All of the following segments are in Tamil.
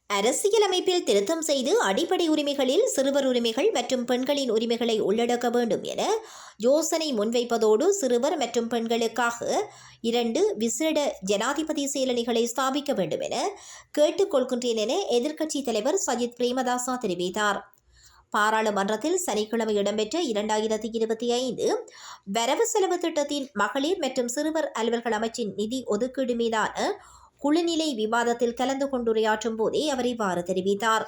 அரசியலமைப்பில் திருத்தம் செய்து அடிப்படை உரிமைகளில் சிறுவர் உரிமைகள் மற்றும் பெண்களின் உரிமைகளை உள்ளடக்க வேண்டும் என யோசனை முன்வைப்பதோடு சிறுவர் மற்றும் பெண்களுக்காக 2 விசேட ஜனாதிபதி செயலணிகளை ஸ்தாபிக்க வேண்டும் என கேட்டுக்கொள்கின்றேன் என எதிர்க்கட்சித் தலைவர் சஜித் பிரேமதாசா தெரிவித்தார். பாராளுமன்றத்தில் சனிக்கிழமை இடம்பெற்ற 2025 வரவு செலவு திட்டத்தின் மகளிர் மற்றும் சிறுவர் அலுவல்கள் அமைச்சின் நிதி ஒதுக்கீடு மீதான குழுநிலை விவாதத்தில் கலந்து கொண்டுரையாற்றும் போதே அவர் இவ்வாறு தெரிவித்தார்.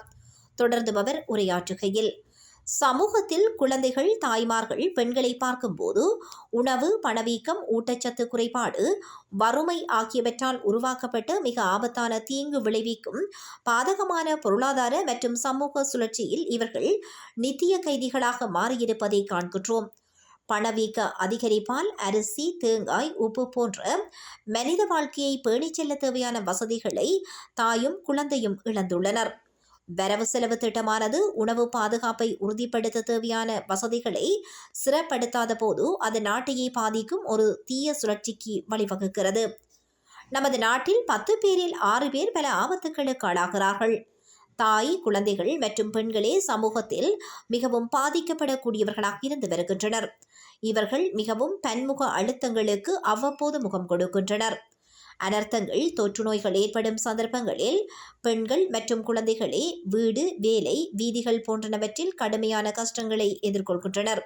தொடர்ந்து அவர் உரையாற்றுகையில், சமூகத்தில் குழந்தைகள், தாய்மார்கள், பெண்களை பார்க்கும்போது உணவு, பணவீக்கம், ஊட்டச்சத்து குறைபாடு, வறுமை ஆகியவற்றால் உருவாக்கப்பட்ட மிக ஆபத்தான தீங்கு விளைவிக்கும் பாதகமான பொருளாதார மற்றும் சமூக சுழற்சியில் இவர்கள் நித்திய கைதிகளாக மாறியிருப்பதை காண்கின்றோம். பணவீக்க அதிகரிப்பால் அரிசி, தேங்காய், உப்பு போன்ற மனித வாழ்க்கையை பேணிச் செல்ல தேவையான வசதிகளை தாயும் குழந்தையும் இழந்துள்ளனர். வரவு செலவு திட்டமானது உணவு பாதுகாப்பை உறுதிப்படுத்த தேவையான வசதிகளை சிறப்படுத்தாத போது அது நாட்டையே பாதிக்கும் ஒரு தீய சுழற்சிக்கு வழிவகுக்கிறது. நமது நாட்டில் 10 பேரில் 6 பேர் பல ஆபத்துக்களுக்கு ஆளாகிறார்கள். தாய், குழந்தைகள் மற்றும் பெண்களே சமூகத்தில் மிகவும் பாதிக்கப்படக்கூடியவர்களாக இருந்து வருகின்றனர். இவர்கள் மிகவும் பன்முக அழுத்தங்களுக்கு அவ்வப்போது முகம் கொடுக்கின்றனர். அனர்த்தங்கள், தொற்று நோய்கள் ஏற்படும் சந்தர்ப்பங்களில் பெண்கள் மற்றும் குழந்தைகளே வீடு, வேலை, வீதிகள் போன்றனவற்றில் கடுமையான கஷ்டங்களை எதிர்கொள்கின்றனர்.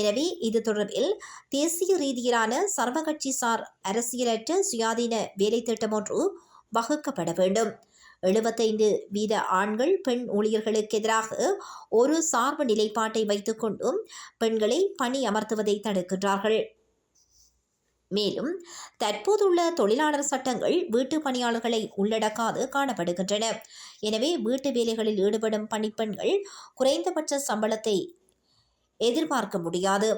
எனவே இது தொடர்பில் தேசிய ரீதியிலான சர்வகட்சி சார் அரசியலற்ற சுயாதீன வேலை திட்டம் ஒன்று வகுக்கப்பட வேண்டும். 75% ஆண்கள், பெண் ஊழியர்களுக்கு எதிராக ஒரு சார்பு நிலைப்பாட்டை வைத்துக் கொண்டும் பெண்களை பணி அமர்த்துவதை தடுக்கின்றார்கள். மேலும் தற்போதுள்ள தொழிலாளர் சட்டங்கள் வீட்டு பணியாளர்களை உள்ளடக்காது காணப்படுகின்றன. எனவே வீட்டு வேலைகளில் ஈடுபடும் பணிப்பெண்கள் குறைந்தபட்ச சம்பளத்தை எதிர்பார்க்க முடியாது.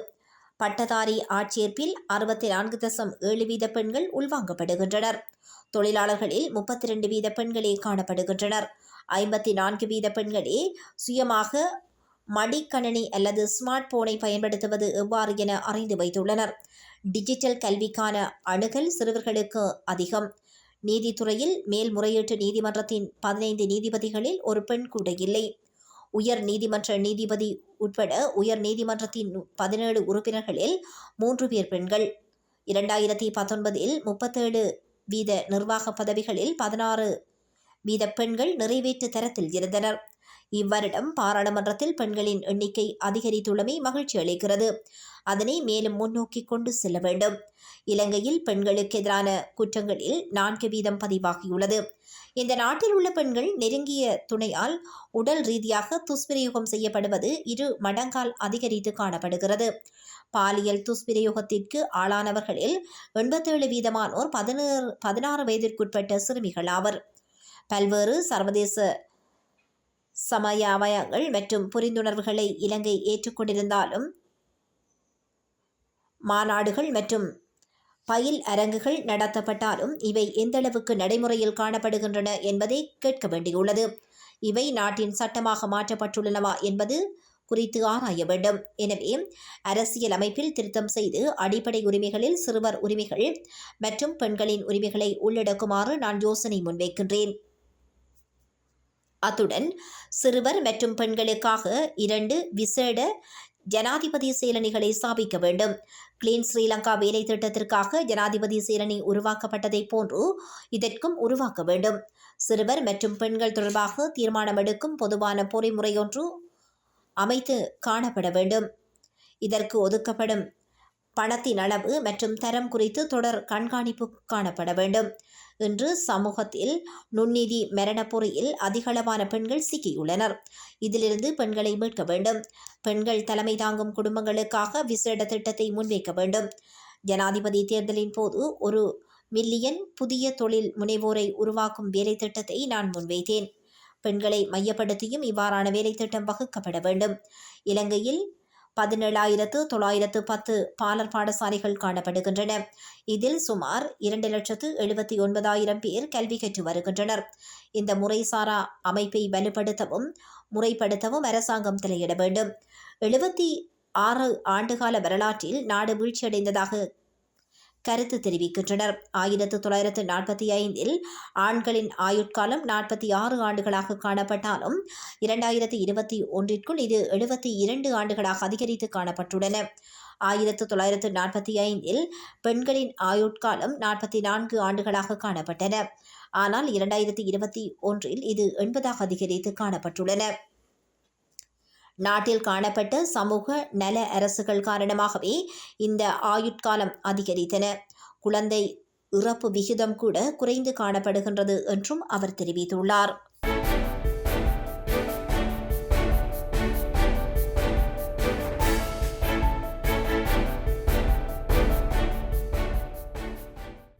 பட்டதாரி ஆட்சேர்ப்பில் 64.7% பெண்கள் உள்வாங்கப்படுகின்றனர். தொழிலாளர்களில் 32% பெண்களே காணப்படுகின்றனர். 54% பெண்களே சுயமாக மடிக்கணினி அல்லது ஸ்மார்ட் போனை பயன்படுத்துவது எவ்வாறு என அறிந்து வைத்துள்ளனர். டிஜிட்டல் கல்விக்கான அணுகல் சிறுவர்களுக்கு அதிகம். நீதித்துறையில் மேல்முறையீட்டு நீதிமன்றத்தின் 15 நீதிபதிகளில் ஒரு பெண் கூட இல்லை. உயர் நீதிமன்ற நீதிபதி உட்பட உயர் நீதிமன்றத்தின் 17 உறுப்பினர்களில் 3 பேர் பெண்கள். 2019 37% நிர்வாக பதவிகளில் 16% பெண்கள் நிறைவேற்று தரத்தில் இருந்தனர். இவ்வருடம் பாராளுமன்றத்தில் பெண்களின் எண்ணிக்கை அதிகரித்துள்ளமை மகிழ்ச்சி அளிக்கிறது. அதனை மேலும் முன்னோக்கி கொண்டு செல்ல வேண்டும். இலங்கையில் பெண்களுக்கு எதிரான குற்றங்களில் 4% பதிவாகியுள்ளது. இந்த நாட்டில் உள்ள பெண்கள் நெருங்கிய துணையால் உடல் ரீதியாக துஷ்பிரயோகம் செய்யப்படுவது 2 மடங்கால் அதிகரித்து காணப்படுகிறது. பாலியல் துஷ்பிரயோகத்திற்கு ஆளானவர்களில் 87% 16 வயதிற்குட்பட்ட சிறுமிகள் ஆவர். பல்வேறு சர்வதேச சமயாவயங்கள் மற்றும் புரிந்துணர்வுகளை இலங்கை ஏற்றுக்கொண்டிருந்தாலும் மாநாடுகள் மற்றும் பயில் அரங்குகள் நடத்தப்பட்டாலும் இவை எந்தளவுக்கு நடைமுறையில் காணப்படுகின்றன என்பதை கேட்க வேண்டியுள்ளது. இவை நாட்டின் சட்டமாக மாற்றப்பட்டுள்ளனவா என்பது குறித்து ஆராய வேண்டும். எனவே அரசியல் அமைப்பில் திருத்தம் செய்து அடிப்படை உரிமைகளில் சிறுவர் உரிமைகள் மற்றும் பெண்களின் உரிமைகளை உள்ளடக்குமாறு நான் யோசனை முன்வைக்கின்றேன். அத்துடன் சிறுவர் மற்றும் பெண்களுக்காக 2 விசேட ஜனாதிபதி செயலணிகளை ஸ்தாபிக்க வேண்டும். கிளீன் ஸ்ரீலங்கா வேலை திட்டத்திற்காக ஜனாதிபதி செயலணி உருவாக்கப்பட்டதை போன்று இதற்கும் உருவாக்க வேண்டும். சிறுவர் மற்றும் பெண்கள் தொடர்பாக தீர்மானம் எடுக்கும் பொதுவான பொறிமுறையொன்று அமைத்து காணப்பட வேண்டும். இதற்கு ஒதுக்கப்படும் பணத்தின் அளவு மற்றும் தரம் குறித்து தொடர் கண்காணிப்பு காணப்பட வேண்டும். இன்று சமூகத்தில் நுண்ணிதி மரணப்பொறியில் அதிகளவான பெண்கள் சிக்கியுள்ளனர். இதிலிருந்து பெண்களை மீட்க வேண்டும். பெண்கள் தலைமை தாங்கும் குடும்பங்களுக்காக விசேட திட்டத்தை முன்வைக்க வேண்டும். ஜனாதிபதி தேர்தலின் போது 1 மில்லியன் புதிய தொழில் முனைவோரை உருவாக்கும் வேலை திட்டத்தை நான் முன்வைத்தேன். பெண்களை மையப்படுத்தியும் இவ்வாறான வேலை திட்டம் வகுக்கப்பட வேண்டும். இலங்கையில் 17,910 பாலர் பாடசாலைகள் காணப்படுகின்றன. இதில் சுமார் 2,79,000 பேர் கல்வி கற்று வருகின்றனர். இந்த முறைசாரா அமைப்பை வலுப்படுத்தவும் முறைப்படுத்தவும் அரசாங்கம் தலையிட வேண்டும். 76 ஆண்டுகால வரலாற்றில் நாடு வீழ்ச்சியடைந்ததாக கருத்து தெரிவிக்கின்றனர். 1945 ஆண்களின் ஆயுட்காலம் 46 ஆண்டுகளாக காணப்பட்டாலும் 2021 இது 72 ஆண்டுகளாக அதிகரித்து காணப்பட்டுள்ளன. 1945 பெண்களின் ஆயுட்காலம் 44 ஆண்டுகளாக காணப்பட்டன. ஆனால் 2021 இது 80 அதிகரித்து காணப்பட்டுள்ளன. நாட்டில் காணப்பட்ட சமூக நல அரசுகள் காரணமாகவே இந்த ஆயுட்காலம் அதிகரித்தன. குழந்தை இறப்பு விகிதம் கூட குறைந்து காணப்படுகின்றது என்றும் அவர் தெரிவித்துள்ளார்.